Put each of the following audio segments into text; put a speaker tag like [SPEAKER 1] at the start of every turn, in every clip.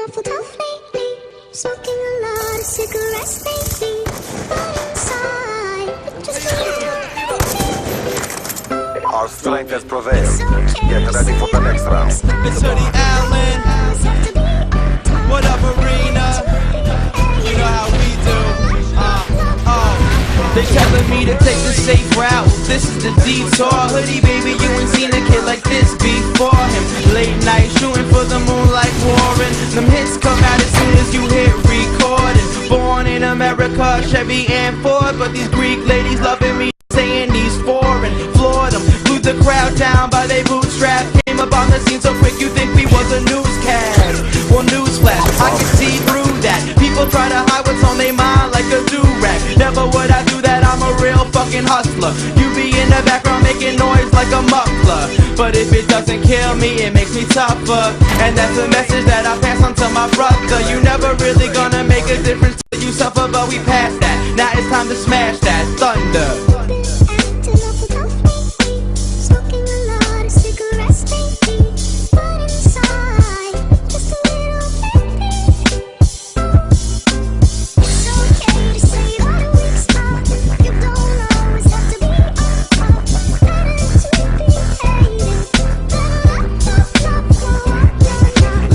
[SPEAKER 1] awful tough lately, smoking a lot of cigarettes lately, but inside, it just
[SPEAKER 2] Our strength has prevailed. Get ready for the next round.
[SPEAKER 3] It's Hoodie Allen. What up, Arena? You know how we do. They telling me to take the safe route. This is the detour. Hoodie, baby, you ain't seen a kid like this before him. Late night shooting for the moon like Warren. Them hits come out as soon as you hit recording. Born in America, Chevy and Ford, but these Greek ladies loving me, saying he's foreign. Floored them, glued the crowd down by they bootstrap. Came up on the scene so quick you think we was a newscast. Well, newsflash, I can see through that. People try to hide what's on their mind like a do-rag. Never would I do that, I'm a real fucking hustler. You be in the background making noise like a muffler, but if it doesn't kill me, it makes me tougher. And that's a message that I pass on to my brother. You never really gonna make a difference till you suffer, but we passed that. Now it's time to smash that thunder.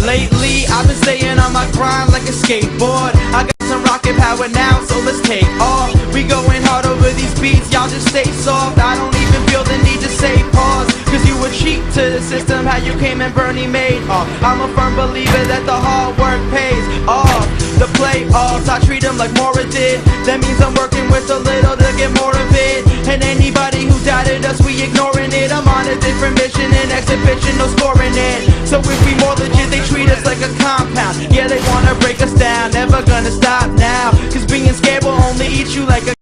[SPEAKER 3] Lately, I've been staying on my grind like a skateboard. I got some rocket power now, so let's take off. We going hard over these beats, y'all just stay soft. I don't even feel the need to say pause, cause you were cheap to the system, how you came and Bernie made off. I'm a firm believer that the hard work pays off. The playoffs, I treat them like Mora did. That means I'm working with a little to get more of it. And anybody who doubted us, we ignoring it. I'm on a different mission, an exhibition, no scoring it. So if we more legit, they treat us like a compound. Yeah, they wanna break us down, never gonna stop now, cause being scared will only eat you like a